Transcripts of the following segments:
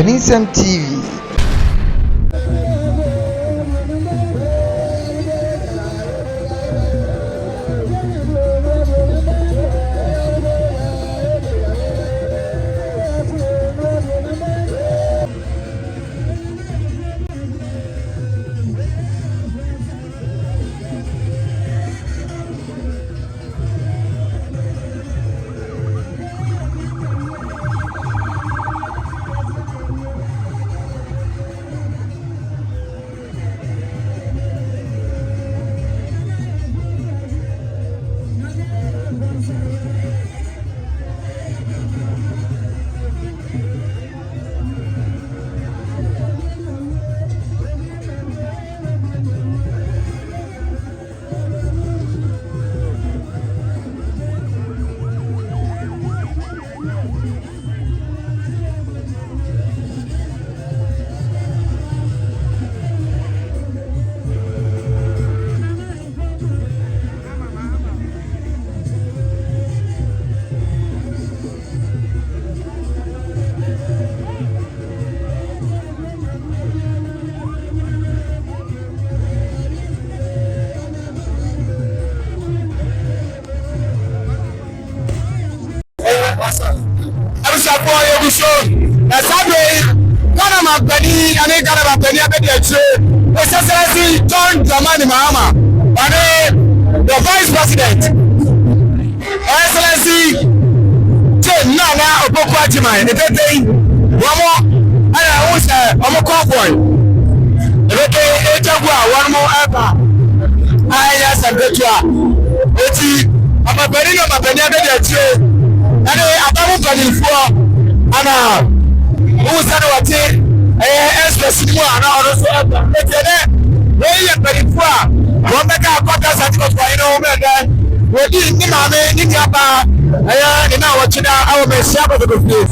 Mpaninsem TV. John Dramani Mahama, the Vice President, Excellency Nana Obokwajima, the day, one more, I was a cowboy. One more ever. I am a Panin of a Penny, and I am Mpaninsem, and who said what it is, and also, we are very poor. One make our quarters at the final, we didn't need my name in your bar. I am now watching our best shop of the place.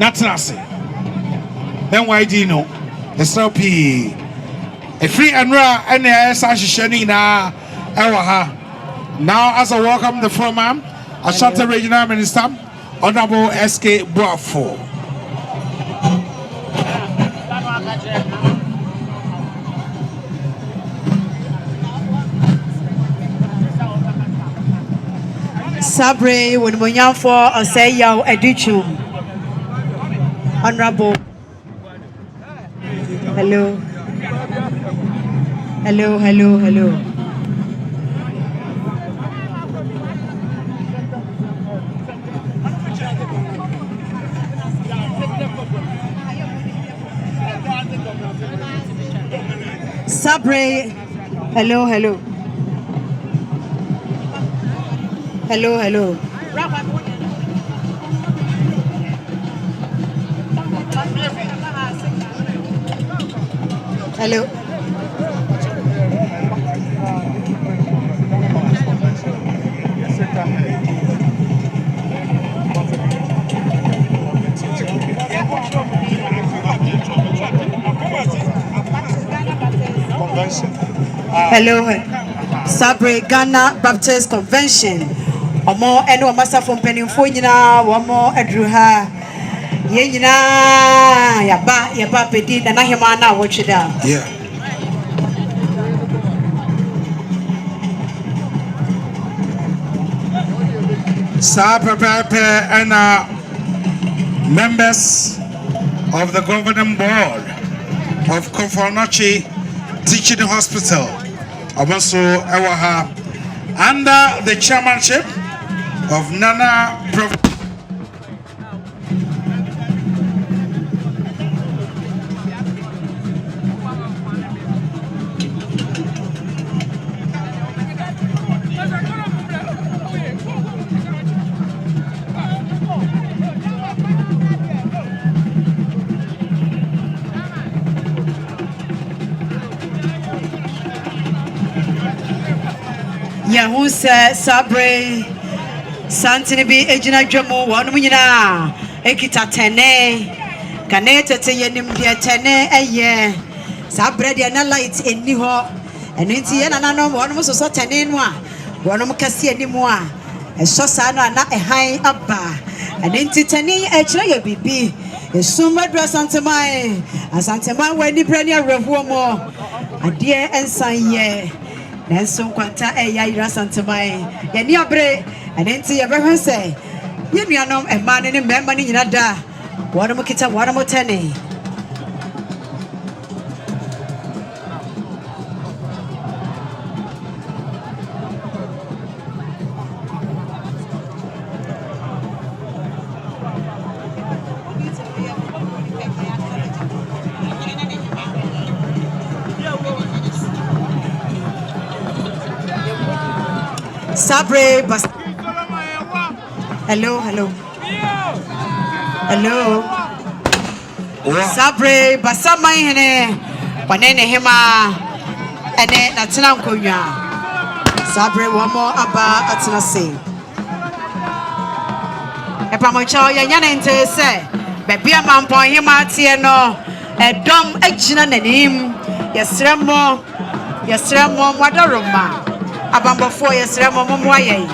Natrasi. Then why do you know? SLP. A free and rare and Asantehene Ewaha. Now, as I welcome the former Ashanti Regional Minister, Honorable SK Boafo. Sabre, when Munyafo, or say Yao Edichu. Honorable. Hello. Hello, hello, hello. Sabre. Hello, hello. Hello, hello. Hello. Hello. Sabre Ghana Baptist Convention. Omo eno masa from Mpaninsem nyina omo adruha. Ye nyina yaba pedi na hema na wochida. Yeah. Pepe and members of the governing board of Kofonochi Teaching Hospital, also Ewaha, under the chairmanship of Nana Prof. Yahu se sabre santini bi ejina dwemo wonu nyina ekita tene kane tete yenim de tene eye sabre de na light eni ho eno nti ye nananom wonu so tene no a wonu kase enimu a eso sa no na ehan aba eno nti tene e kire ye bibi esuma dra Asanteman wani brani arehuo mo ade ensan ye nanso kwanta eya ira Asanteman ye ni abre enenti ye behwe se ye nuanom ema ne mmemma ne nyina da wonu mo kita wonu mo tene Sabre bas. Hello. Sabre Asantenehene Asantehemaa ene natena nkonwa. Sabre womo aba atena se. Epamocha ya nyane nte se bebi Amankwaa tie no edom agina nanim yesremo mwadoroma abambofo yesremo momwaye.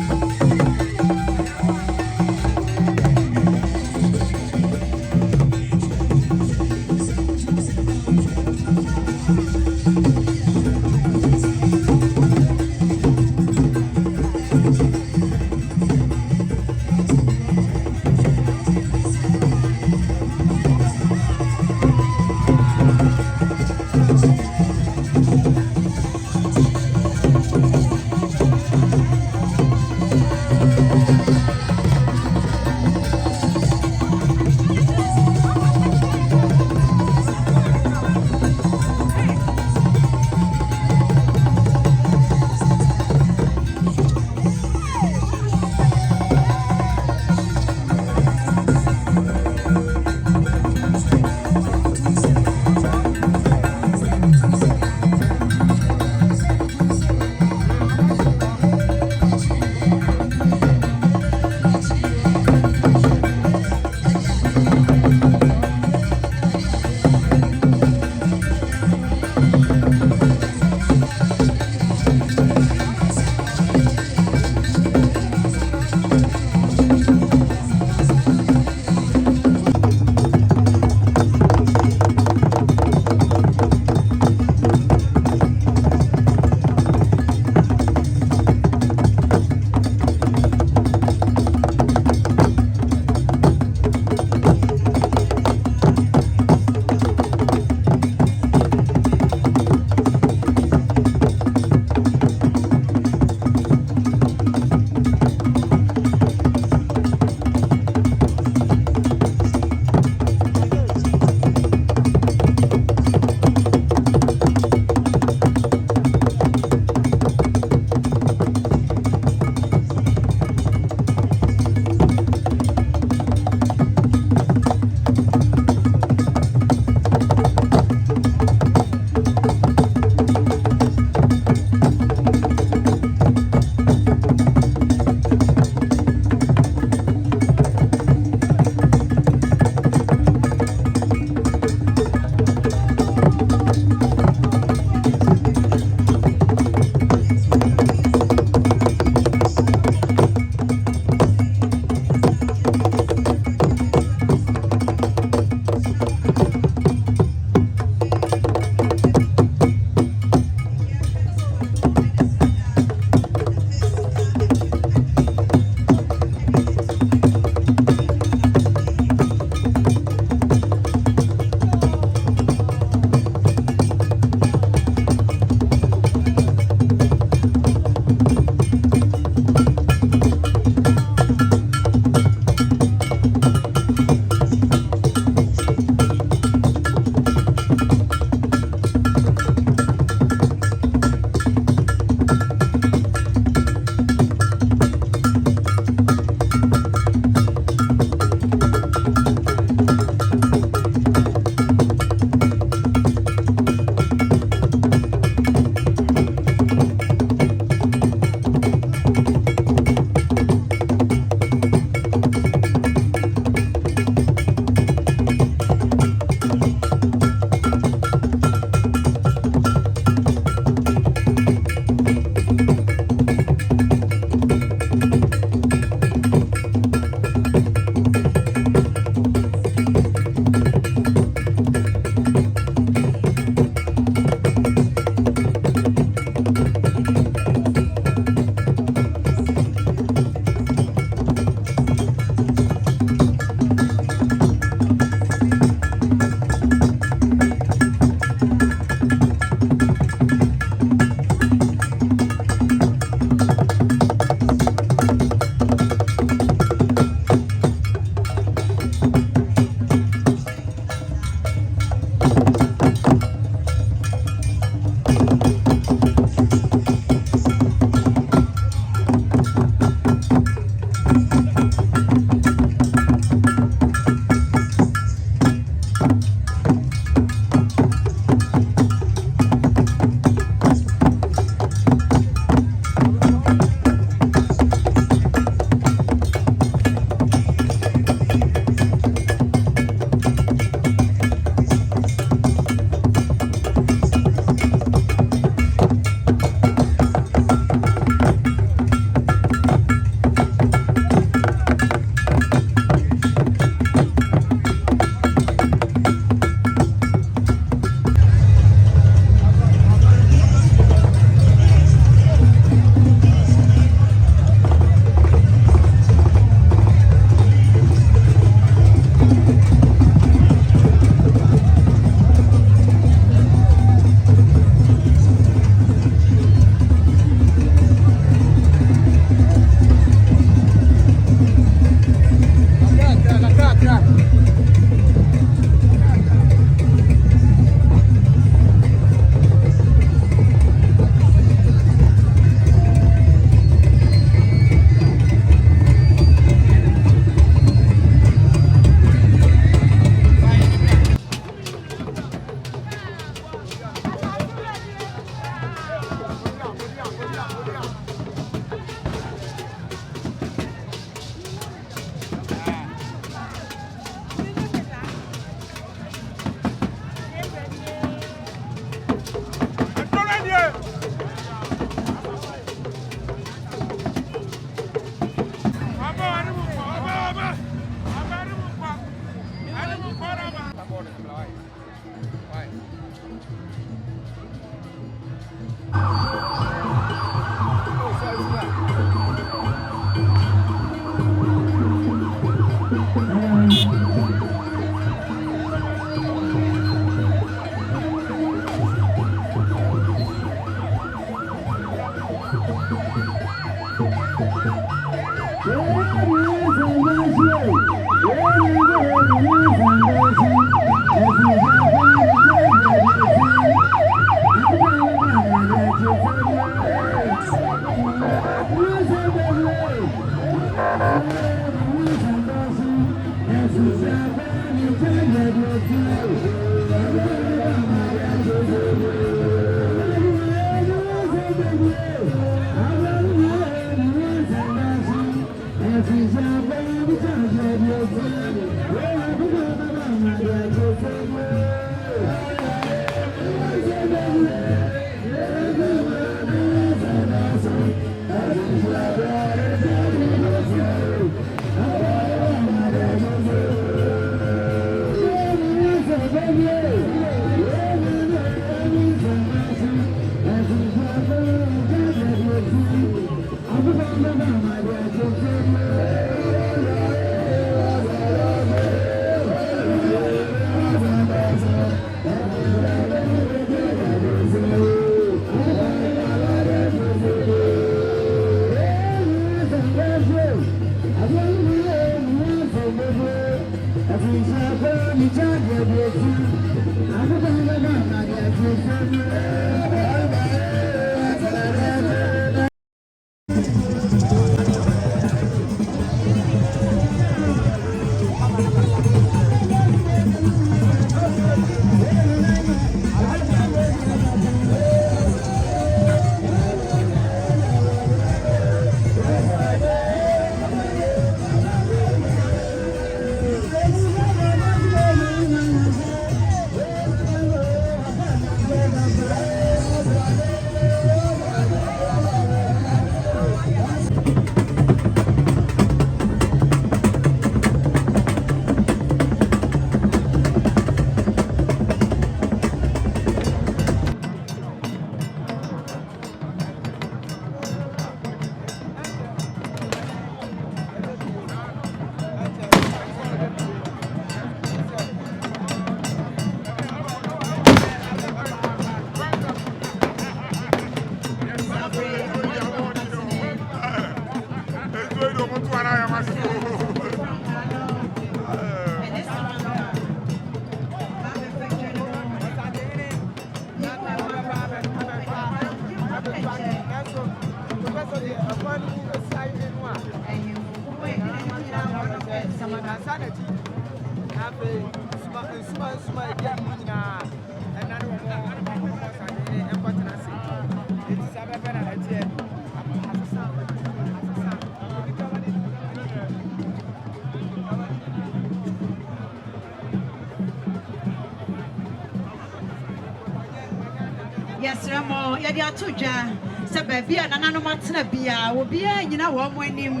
Yes, Ramo, Yadia Tuja, Sababia, Nana Matana Bia, will be a you know one winning.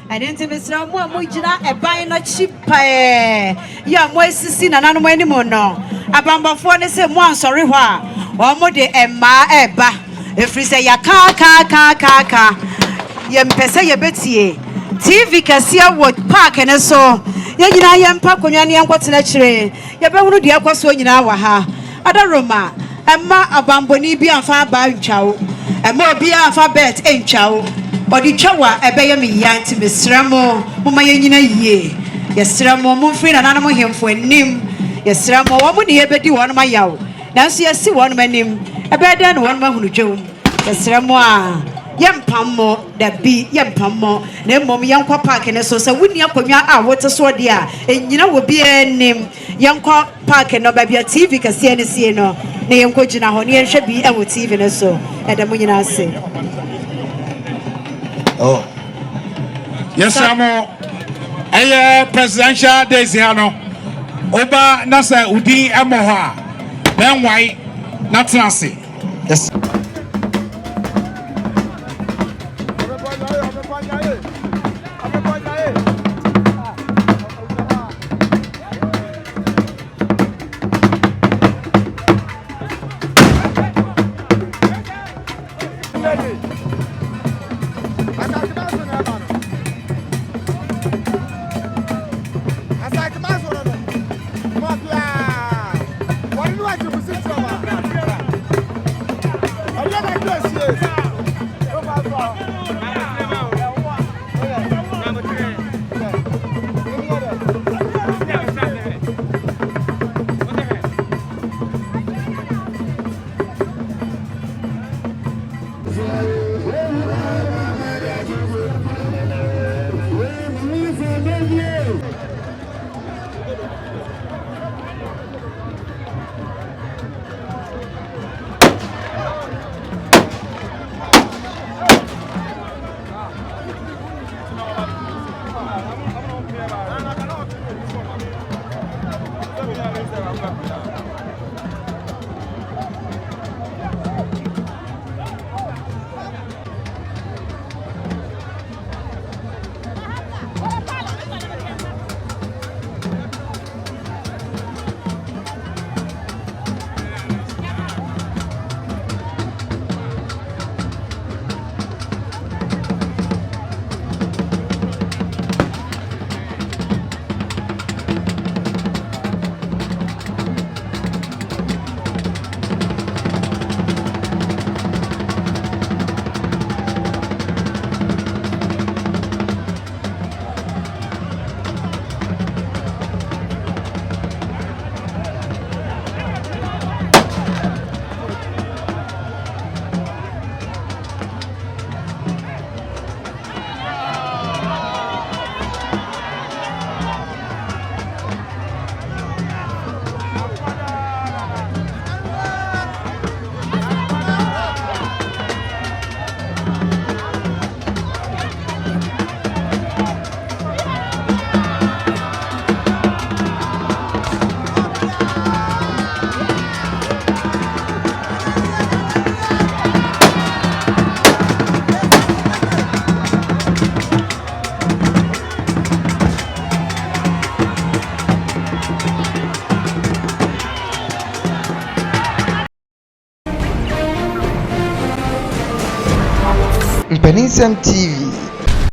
And then Miss Ramo, Mujina, a buying a cheap pie. Ya, Moisin, and Nano anymore. No, Abamba for the same one, sorry, why? One more day, Emma, Eba. If we say ya ka, Yempesa, ya Betty. TV Cassia would park and so. Yajina yam park on Yanni and what's naturally. Yabu, the aqua in our ha. Ada Roma. Emma abamboni bi afa ba ntwawo emma obi afa bet entwawo odi twawa ebeye me yanti mesramo moma yenyina yie yesramo mumfiri na nanamo hemfo anim yesramo wo mu ne yebedi won ma yawo nanso yesi won manim ebeda ne won ma hunu dwom yesramo a yempammo da bi yempammo na mmom yankwa park ne so se wuni akonwa a wote so de a enyina wo bi anim yankwa park no ba bia TV kase ne sie no na yenko gina ho ne yenhwe bi e wo TV ne so edam nyina ase. Oh yes amo presidential days here no oba na say udi emo ho a ben wai na tenase. Yes. Mpaninsem TV.